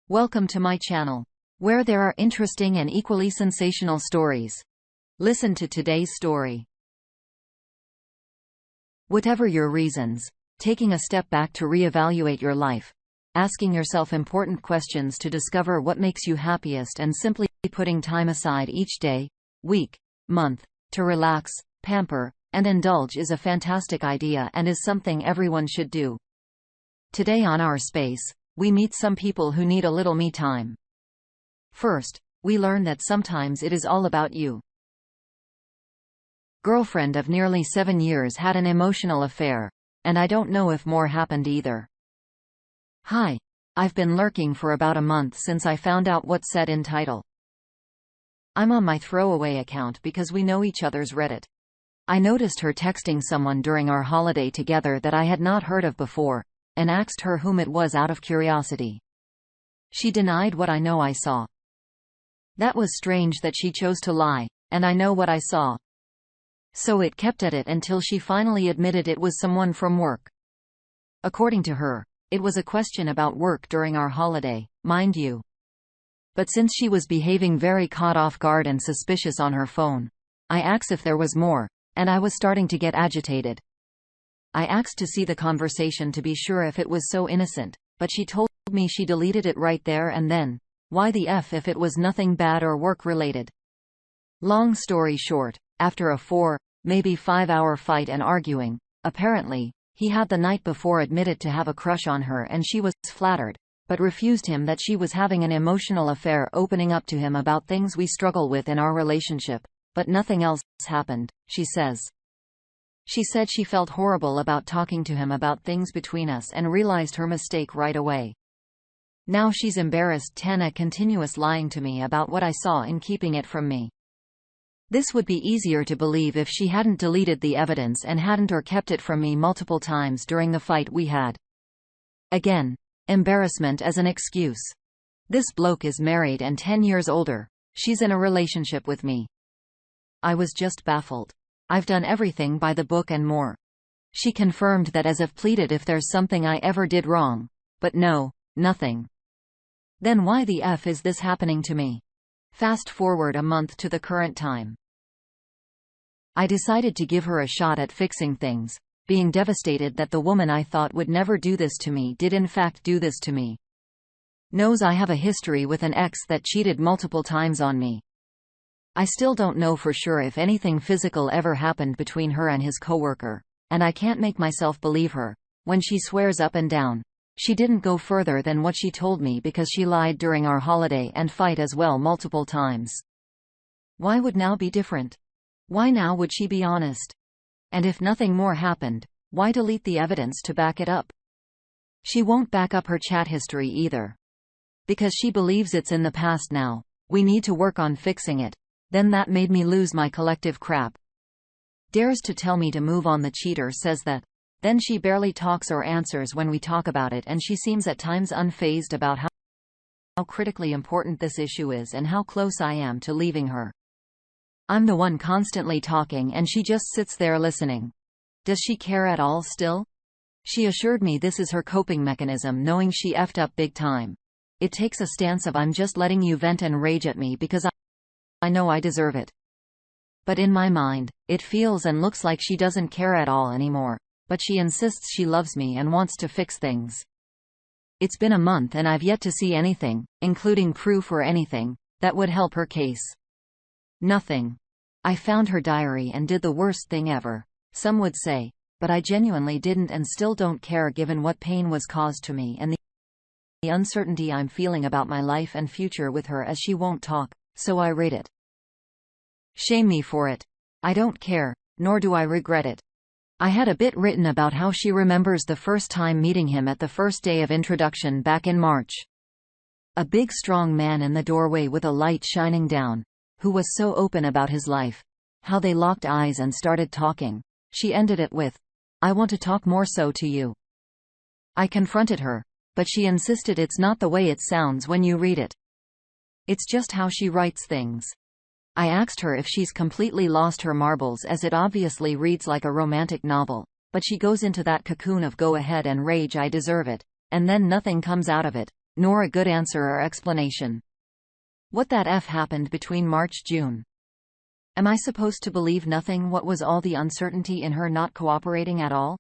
Welcome to my channel, where there are interesting and equally sensational stories. Listen to today's story. Whatever your reasons, taking a step back to reevaluate your life, asking yourself important questions to discover what makes you happiest, and simply putting time aside each day, week, month, to relax, pamper, and indulge is a fantastic idea and is something everyone should do. Today on our space, we meet some people who need a little me time. First, we learn that sometimes it is all about you. Girlfriend of nearly 7 years had an emotional affair, and I don't know if more happened either. Hi. I've been lurking for about a month since I found out what's said in title. I'm on my throwaway account because we know each other's Reddit. I noticed her texting someone during our holiday together that I had not heard of before, and asked her whom it was out of curiosity. She denied what I know I saw. That was strange that she chose to lie, and I know what I saw. So it kept at it until she finally admitted it was someone from work. According to her, it was a question about work during our holiday, mind you. But since she was behaving very caught off guard and suspicious on her phone, I asked if there was more, and I was starting to get agitated. I asked to see the conversation to be sure if it was so innocent, but she told me she deleted it right there and then. Why the F if it was nothing bad or work-related? Long story short, after a 4, maybe 5-hour fight and arguing, apparently, he had the night before admitted to have a crush on her and she was flattered, but refused him that she was having an emotional affair, opening up to him about things we struggle with in our relationship, but nothing else happened, she says. She said she felt horrible about talking to him about things between us and realized her mistake right away. Now she's embarrassed continuous lying to me about what I saw and keeping it from me. This would be easier to believe if she hadn't deleted the evidence and hadn't or kept it from me multiple times during the fight we had. Again, embarrassment as an excuse. This bloke is married and 10 years older. She's in a relationship with me. I was just baffled. I've done everything by the book and more. She confirmed that as if pleaded if there's something I ever did wrong. But no, nothing. Then why the F is this happening to me? Fast forward a month to the current time. I decided to give her a shot at fixing things, being devastated that the woman I thought would never do this to me did in fact do this to me. Knows I have a history with an ex that cheated multiple times on me. I still don't know for sure if anything physical ever happened between her and his coworker, and I can't make myself believe her, when she swears up and down. She didn't go further than what she told me because she lied during our holiday and fight as well multiple times. Why would now be different? Why now would she be honest? And if nothing more happened, why delete the evidence to back it up? She won't back up her chat history either. Because she believes it's in the past now. We need to work on fixing it. Then that made me lose my collective crap. Dares to tell me to move on. The cheater says that. Then she barely talks or answers when we talk about it, and she seems at times unfazed about how critically important this issue is and how close I am to leaving her. I'm the one constantly talking and she just sits there listening. Does she care at all still? She assured me this is her coping mechanism, knowing she effed up big time. It takes a stance of I'm just letting you vent and rage at me because I know I deserve it. But in my mind, it feels and looks like she doesn't care at all anymore. But she insists she loves me and wants to fix things. It's been a month and I've yet to see anything, including proof or anything, that would help her case. Nothing. I found her diary and did the worst thing ever, some would say, but I genuinely didn't and still don't care given what pain was caused to me and the uncertainty I'm feeling about my life and future with her, as she won't talk, so I read it. Shame me for it. I don't care, nor do I regret it. I had a bit written about how she remembers the first time meeting him at the first day of introduction back in March. A big strong man in the doorway with a light shining down, who was so open about his life. How they locked eyes and started talking. She ended it with, "I want to talk more so to you." I confronted her, but she insisted it's not the way it sounds when you read it. It's just how she writes things. I asked her if she's completely lost her marbles, as it obviously reads like a romantic novel, but she goes into that cocoon of go ahead and rage, I deserve it, and then nothing comes out of it, nor a good answer or explanation. What that F happened between March-June? Am I supposed to believe nothing? What was all the uncertainty in her not cooperating at all?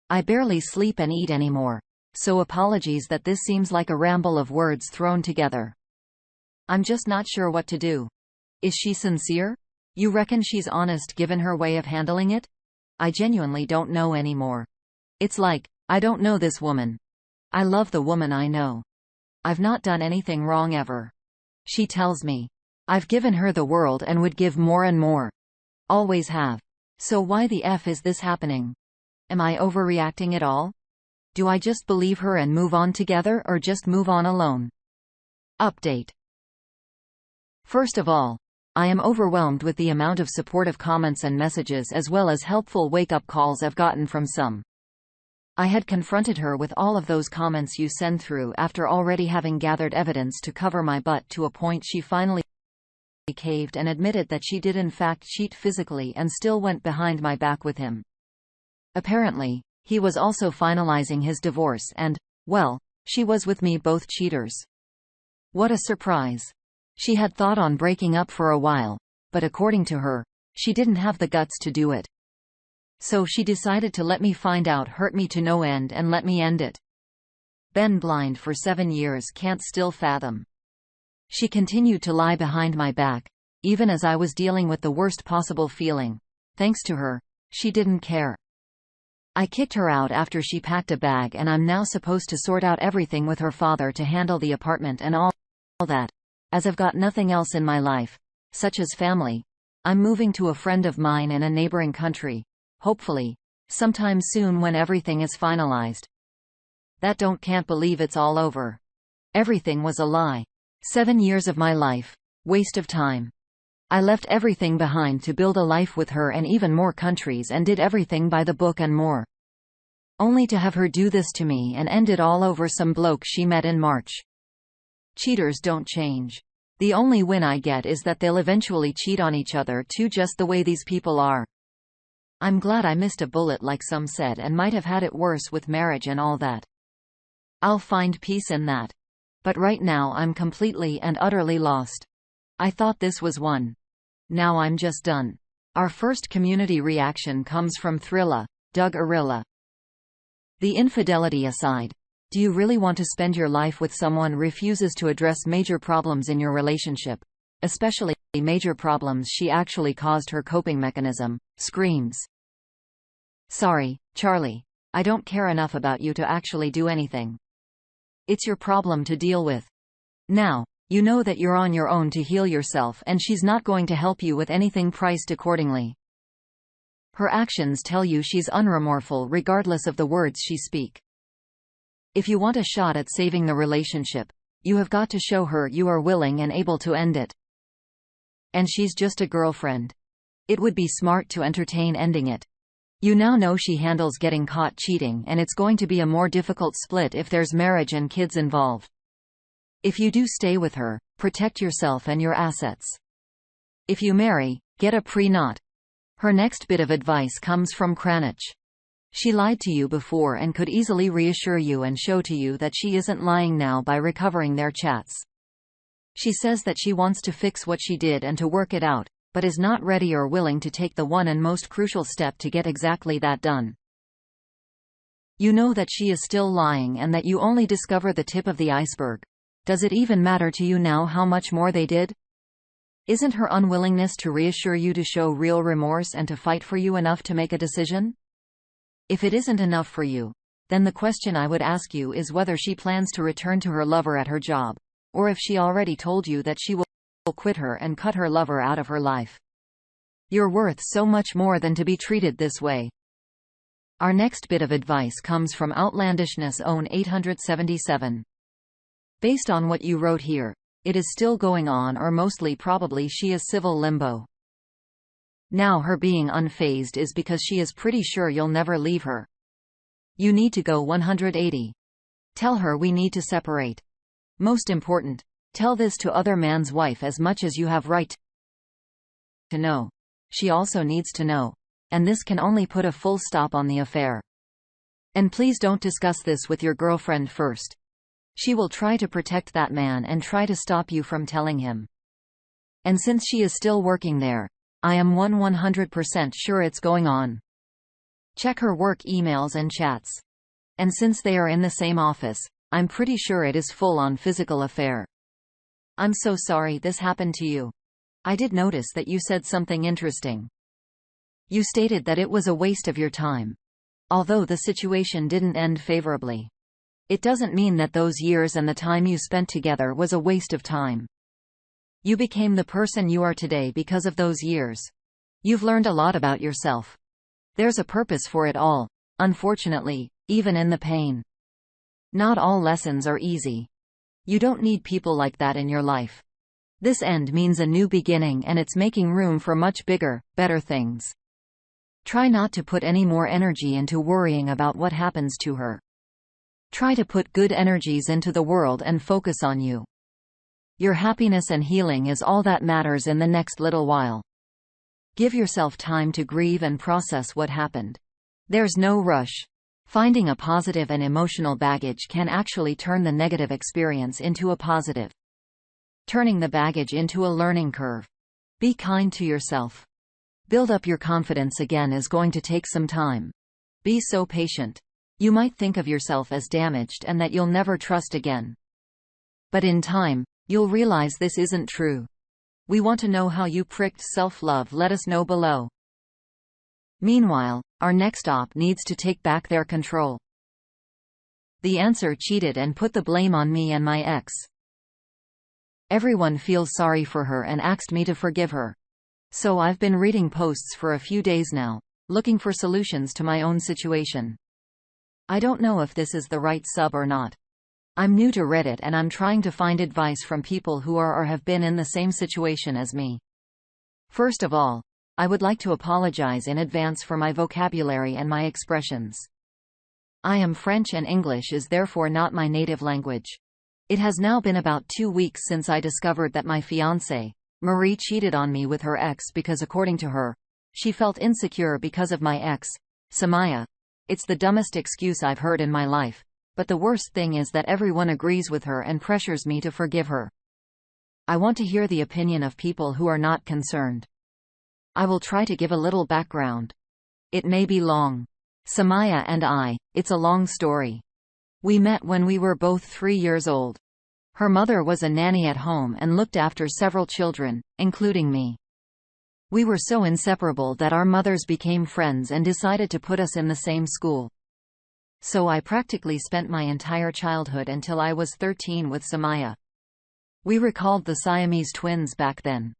I barely sleep and eat anymore, so apologies that this seems like a ramble of words thrown together. I'm just not sure what to do. Is she sincere? You reckon she's honest given her way of handling it? I genuinely don't know anymore. It's like, I don't know this woman. I love the woman I know. I've not done anything wrong ever. She tells me. I've given her the world and would give more and more. Always have. So why the F is this happening? Am I overreacting at all? Do I just believe her and move on together, or just move on alone? Update. First of all, I am overwhelmed with the amount of supportive comments and messages as well as helpful wake-up calls I've gotten from some. I had confronted her with all of those comments you send through after already having gathered evidence to cover my butt to a point she finally caved and admitted that she did in fact cheat physically and still went behind my back with him. Apparently, he was also finalizing his divorce and, well, she was with me, both cheaters. What a surprise. She had thought on breaking up for a while, but according to her, she didn't have the guts to do it. So she decided to let me find out, hurt me to no end, and let me end it. Been blind for 7 years, can't still fathom. She continued to lie behind my back, even as I was dealing with the worst possible feeling. Thanks to her, she didn't care. I kicked her out after she packed a bag, and I'm now supposed to sort out everything with her father to handle the apartment and all that. As I've got nothing else in my life, such as family, I'm moving to a friend of mine in a neighboring country, hopefully, sometime soon when everything is finalized. Can't believe it's all over. Everything was a lie. 7 years of my life. Waste of time. I left everything behind to build a life with her and even more countries and did everything by the book and more. Only to have her do this to me and end it all over some bloke she met in March. Cheaters don't change. The only win I get is that they'll eventually cheat on each other too, just the way these people are. I'm glad I missed a bullet, like some said, and might have had it worse with marriage and all that. I'll find peace in that. But right now I'm completely and utterly lost. I thought this was one. Now I'm just done. Our first community reaction comes from Thrilla, Doug Arilla. The infidelity aside, do you really want to spend your life with someone who refuses to address major problems in your relationship? Especially major problems she actually caused her coping mechanism. Screams. Sorry, Charlie. I don't care enough about you to actually do anything. It's your problem to deal with. Now, you know that you're on your own to heal yourself, and she's not going to help you with anything priced accordingly. Her actions tell you she's unremorseful regardless of the words she speaks. If you want a shot at saving the relationship, you have got to show her you are willing and able to end it. And she's just a girlfriend. It would be smart to entertain ending it. You now know she handles getting caught cheating, and it's going to be a more difficult split if there's marriage and kids involved. If you do stay with her, protect yourself and your assets. If you marry, get a prenup. Her next bit of advice comes from Cranach. She lied to you before and could easily reassure you and show to you that she isn't lying now by recovering their chats. She says that she wants to fix what she did and to work it out, but is not ready or willing to take the one and most crucial step to get exactly that done. You know that she is still lying and that you only discover the tip of the iceberg. Does it even matter to you now how much more they did? Isn't her unwillingness to reassure you to show real remorse and to fight for you enough to make a decision? If it isn't enough for you, then the question I would ask you is whether she plans to return to her lover at her job, or if she already told you that she will quit her and cut her lover out of her life. You're worth so much more than to be treated this way. Our next bit of advice comes from Outlandishness Own 877. Based on what you wrote here, it is still going on, or mostly probably she is civil limbo. Now her being unfazed is because she is pretty sure you'll never leave her. You need to go 180. Tell her we need to separate. Most important, tell this to other man's wife as much as you have right to know. She also needs to know. And this can only put a full stop on the affair. And please don't discuss this with your girlfriend first. She will try to protect that man and try to stop you from telling him. And since she is still working there, I am 100% sure it's going on. Check her work emails and chats. And since they are in the same office, I'm pretty sure it is full on physical affair. I'm so sorry this happened to you. I did notice that you said something interesting. You stated that it was a waste of your time. Although the situation didn't end favorably. It doesn't mean that those years and the time you spent together was a waste of time. You became the person you are today because of those years. You've learned a lot about yourself. There's a purpose for it all, unfortunately, even in the pain. Not all lessons are easy. You don't need people like that in your life. This end means a new beginning, and it's making room for much bigger, better things. Try not to put any more energy into worrying about what happens to her. Try to put good energies into the world and focus on you. Your happiness and healing is all that matters in the next little while. Give yourself time to grieve and process what happened. There's no rush. Finding a positive and emotional baggage can actually turn the negative experience into a positive. Turning the baggage into a learning curve. Be kind to yourself. Build up your confidence again is going to take some time. Be so patient. You might think of yourself as damaged and that you'll never trust again. But in time, you'll realize this isn't true. We want to know how you pricked self-love. Let us know below. Meanwhile, our next op needs to take back their control. The answer cheated and put the blame on me and my ex. Everyone feels sorry for her and asked me to forgive her. So I've been reading posts for a few days now, looking for solutions to my own situation. I don't know if this is the right sub or not. I'm new to Reddit and I'm trying to find advice from people who are or have been in the same situation as me. First of all, I would like to apologize in advance for my vocabulary and my expressions. I am French and English is therefore not my native language. It has now been about 2 weeks since I discovered that my fiancée, Marie, cheated on me with her ex because, according to her, she felt insecure because of my ex, Samaya. It's the dumbest excuse I've heard in my life, but the worst thing is that everyone agrees with her and pressures me to forgive her. I want to hear the opinion of people who are not concerned. I will try to give a little background. It may be long. Samaya and it's a long story. We met when we were both 3 years old. Her mother was a nanny at home and looked after several children, including me. We were so inseparable that our mothers became friends and decided to put us in the same school. So I practically spent my entire childhood until I was 13 with Samaya. We were called the Siamese twins back then.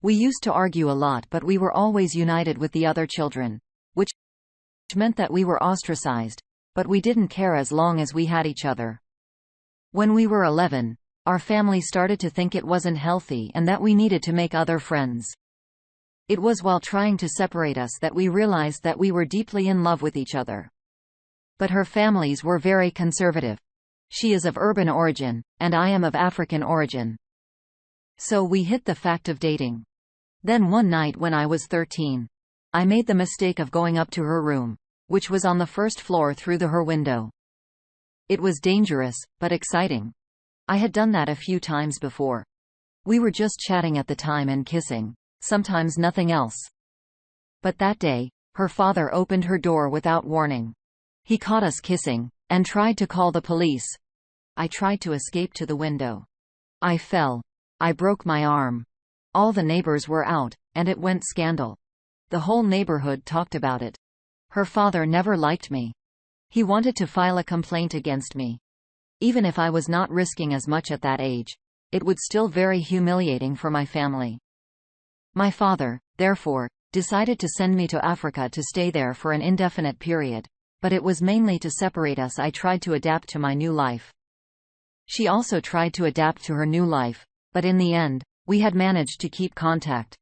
We used to argue a lot, but we were always united with the other children, which meant that we were ostracized, but we didn't care as long as we had each other. When we were 11, our family started to think it wasn't healthy and that we needed to make other friends. It was while trying to separate us that we realized that we were deeply in love with each other. But her families were very conservative. She is of urban origin, and I am of African origin. So we hit the fact of dating. Then one night when I was 13, I made the mistake of going up to her room, which was on the first floor, through her window. It was dangerous, but exciting. I had done that a few times before. We were just chatting at the time and kissing, sometimes nothing else. But that day, her father opened her door without warning. He caught us kissing, and tried to call the police. I tried to escape to the window. I fell. I broke my arm. All the neighbors were out, and it went scandal. The whole neighborhood talked about it. Her father never liked me. He wanted to file a complaint against me. Even if I was not risking as much at that age, it would still very humiliating for my family. My father, therefore, decided to send me to Africa to stay there for an indefinite period, but it was mainly to separate us. I tried to adapt to my new life. She also tried to adapt to her new life, but in the end, we had managed to keep contact.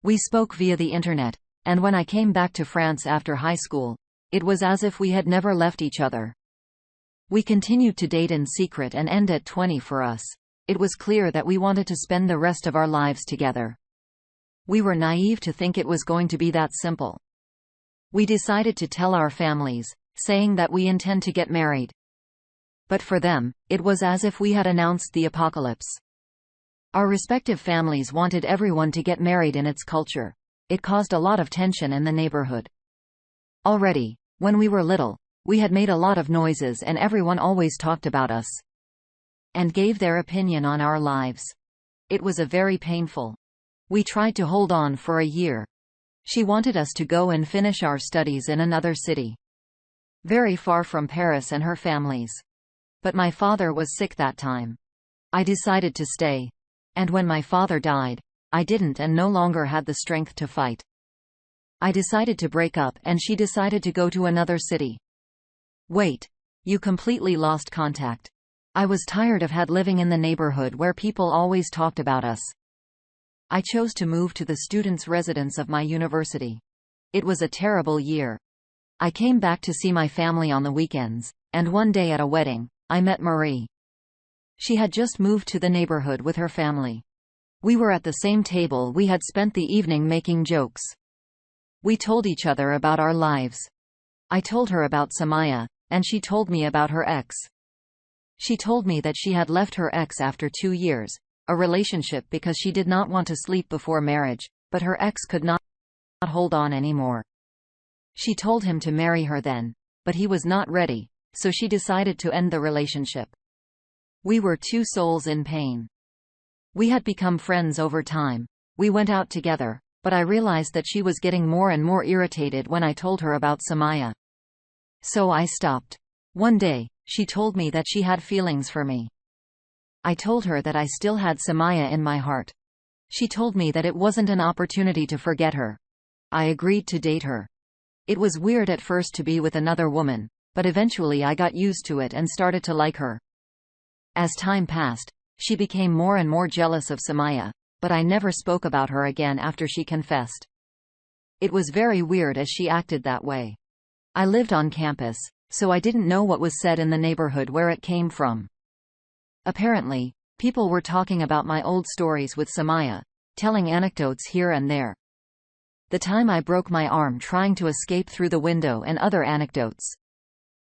We spoke via the internet, and when I came back to France after high school, it was as if we had never left each other. We continued to date in secret and end at 20 for us. It was clear that we wanted to spend the rest of our lives together. We were naive to think it was going to be that simple. We decided to tell our families, saying that we intend to get married. But for them, it was as if we had announced the apocalypse. Our respective families wanted everyone to get married in its culture. It caused a lot of tension in the neighborhood. Already, when we were little, we had made a lot of noises and everyone always talked about us and gave their opinion on our lives. It was a very painful. We tried to hold on for a year. She wanted us to go and finish our studies in another city, very far from Paris and her families. But my father was sick that time. I decided to stay. And when my father died, I didn't and no longer had the strength to fight. I decided to break up and she decided to go to another city. Wait. You completely lost contact. I was tired of living in the neighborhood where people always talked about us. I chose to move to the students' residence of my university. It was a terrible year. I came back to see my family on the weekends, and one day at a wedding, I met Marie. She had just moved to the neighborhood with her family. We were at the same table. We had spent the evening making jokes. We told each other about our lives. I told her about Samaya, and she told me about her ex. She told me that she had left her ex after 2 years, a relationship because she did not want to sleep before marriage, but her ex could not hold on anymore. She told him to marry her then, but he was not ready, so she decided to end the relationship. We were two souls in pain. We had become friends over time. We went out together, but I realized that she was getting more and more irritated when I told her about Samaya. So I stopped. One day, she told me that she had feelings for me. I told her that I still had Samaya in my heart. She told me that it wasn't an opportunity to forget her. I agreed to date her. It was weird at first to be with another woman, but eventually I got used to it and started to like her. As time passed, she became more and more jealous of Samaya, but I never spoke about her again after she confessed. It was very weird as she acted that way. I lived on campus, so I didn't know what was said in the neighborhood where it came from. Apparently, people were talking about my old stories with Samaya, telling anecdotes here and there. The time I broke my arm trying to escape through the window and other anecdotes.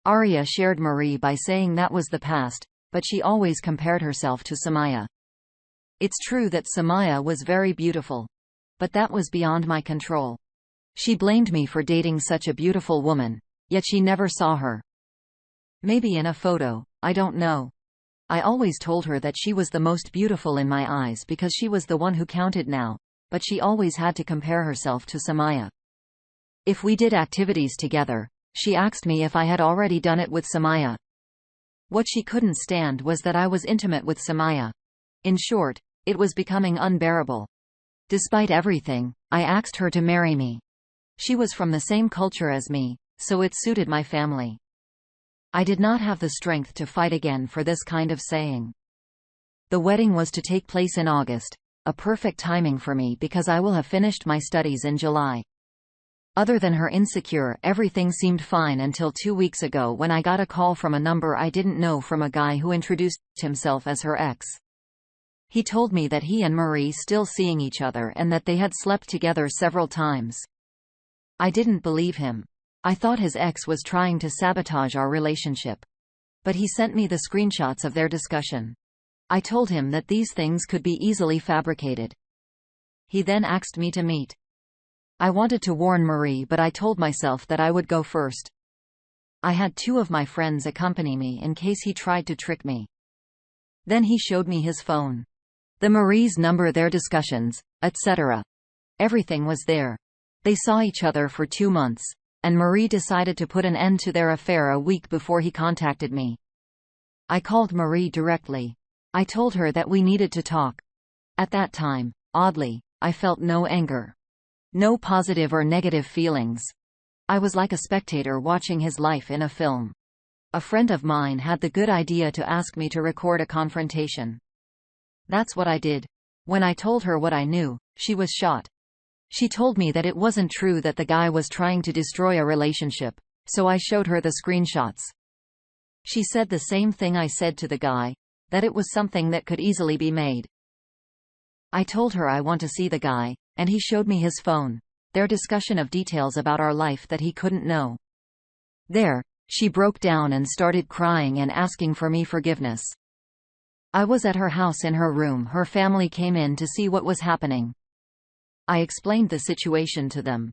Arya shared Marie by saying that was the past, but she always compared herself to Samaya. It's true that Samaya was very beautiful. But that was beyond my control. She blamed me for dating such a beautiful woman, yet she never saw her. Maybe in a photo, I don't know. I always told her that she was the most beautiful in my eyes because she was the one who counted now, but she always had to compare herself to Samaya. If we did activities together, she asked me if I had already done it with Samaya. What she couldn't stand was that I was intimate with Samaya. In short, it was becoming unbearable. Despite everything, I asked her to marry me. She was from the same culture as me, so it suited my family. I did not have the strength to fight again for this kind of saying. The wedding was to take place in August, a perfect timing for me because I will have finished my studies in July. Other than her insecure, everything seemed fine until 2 weeks ago when I got a call from a number I didn't know from a guy who introduced himself as her ex. He told me that he and Marie still seeing each other and that they had slept together several times. I didn't believe him. I thought his ex was trying to sabotage our relationship. But he sent me the screenshots of their discussion. I told him that these things could be easily fabricated. He then asked me to meet. I wanted to warn Marie, but I told myself that I would go first. I had 2 of my friends accompany me in case he tried to trick me. Then he showed me his phone. The Marie's number, their discussions, etc. Everything was there. They saw each other for 2 months, and Marie decided to put an end to their affair a week before he contacted me. I called Marie directly. I told her that we needed to talk. At that time, oddly, I felt no anger. No positive or negative feelings. I was like a spectator watching his life in a film. A friend of mine had the good idea to ask me to record a confrontation. That's what I did. When I told her what I knew, she was shocked. She told me that it wasn't true that the guy was trying to destroy a relationship, so I showed her the screenshots. She said the same thing I said to the guy, that it was something that could easily be made. I told her I want to see the guy, and he showed me his phone, their discussion of details about our life that he couldn't know. There, She broke down and started crying and asking for me forgiveness. I was at her house in her room. Her family came in to see what was happening. I explained the situation to them.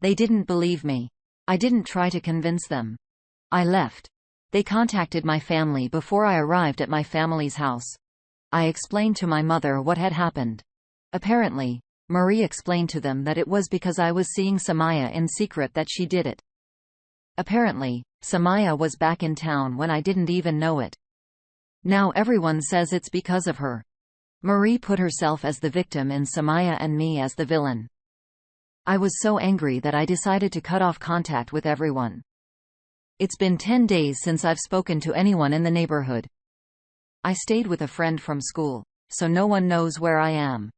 They didn't believe me. I didn't try to convince them. I left. They contacted my family before I arrived at my family's house. I explained to my mother what had happened. Apparently, Marie explained to them that it was because I was seeing Samaya in secret that she did it. Apparently, Samaya was back in town when I didn't even know it. Now everyone says it's because of her. Marie put herself as the victim and Samaya and me as the villain. I was so angry that I decided to cut off contact with everyone. It's been 10 days since I've spoken to anyone in the neighborhood. I stayed with a friend from school, so no one knows where I am.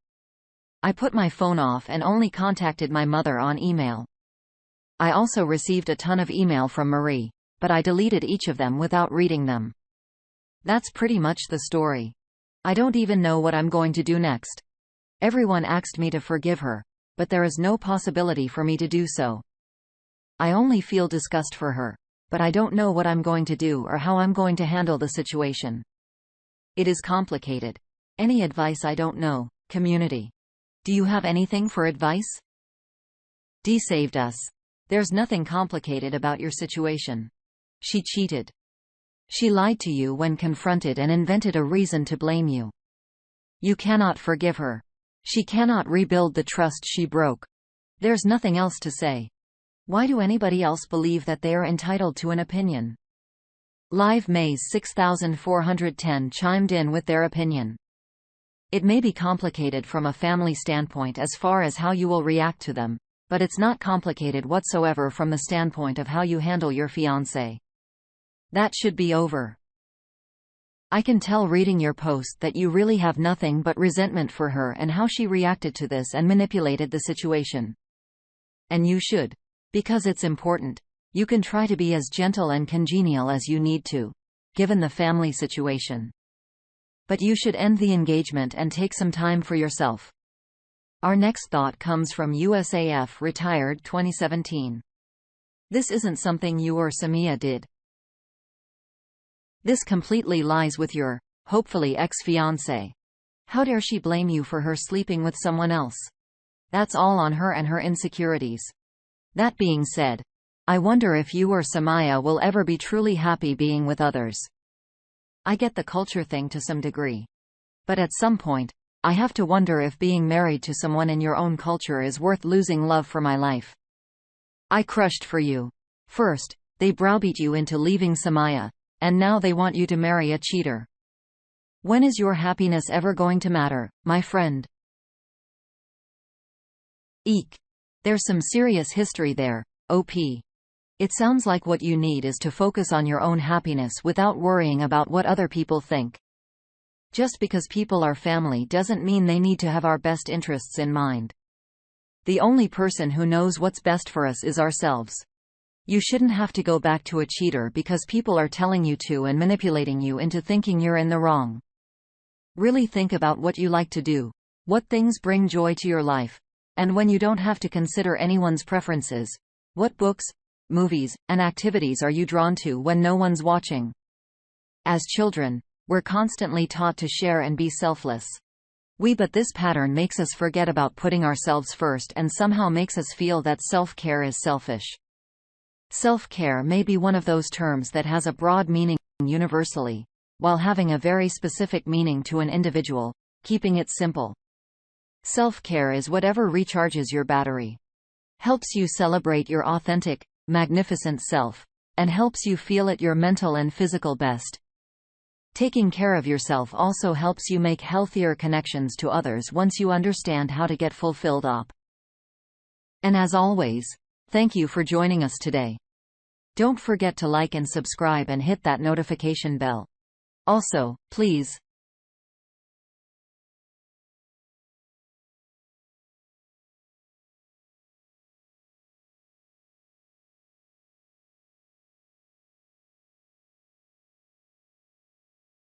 I put my phone off and only contacted my mother on email. I also received a ton of email from Marie, but I deleted each of them without reading them. That's pretty much the story. I don't even know what I'm going to do next. Everyone asked me to forgive her, but there is no possibility for me to do so. I only feel disgust for her, but I don't know what I'm going to do or how I'm going to handle the situation. It is complicated. Any advice? I don't know. Community. Do you have anything for advice? Dee saved us. There's nothing complicated about your situation. She cheated. She lied to you when confronted and invented a reason to blame you. You cannot forgive her. She cannot rebuild the trust she broke. There's nothing else to say. Why do anybody else believe that they are entitled to an opinion? Live Maze 6410 chimed in with their opinion. It may be complicated from a family standpoint as far as how you will react to them, but it's not complicated whatsoever from the standpoint of how you handle your fiancé. That should be over. I can tell reading your post that you really have nothing but resentment for her and how she reacted to this and manipulated the situation. And you should. Because it's important. You can try to be as gentle and congenial as you need to, given the family situation. But you should end the engagement and take some time for yourself. Our next thought comes from USAF Retired 2017. This isn't something you or Samia did. This completely lies with your, hopefully ex-fiancé. How dare she blame you for her sleeping with someone else? That's all on her and her insecurities. That being said, I wonder if you or Samaya will ever be truly happy being with others. I get the culture thing to some degree. But at some point, I have to wonder if being married to someone in your own culture is worth losing love for my life. I crushed for you. First, they browbeat you into leaving Samaya, and now they want you to marry a cheater. When is your happiness ever going to matter, my friend? Eek. There's some serious history there, OP. It sounds like what you need is to focus on your own happiness without worrying about what other people think. Just because people are family doesn't mean they need to have our best interests in mind. The only person who knows what's best for us is ourselves. You shouldn't have to go back to a cheater because people are telling you to and manipulating you into thinking you're in the wrong. Really think about what you like to do, what things bring joy to your life, and when you don't have to consider anyone's preferences, what books, movies, and activities are you drawn to when no one's watching? As children, we're constantly taught to share and be selfless. But this pattern makes us forget about putting ourselves first and somehow makes us feel that self-care is selfish. Self-care may be one of those terms that has a broad meaning universally, while having a very specific meaning to an individual, keeping it simple. Self-care is whatever recharges your battery, helps you celebrate your authentic, magnificent self, and helps you feel at your mental and physical best. Taking care of yourself also helps you make healthier connections to others once you understand how to get fulfilled up. And as always, thank you for joining us today. Don't forget to like and subscribe and hit that notification bell. Also, please,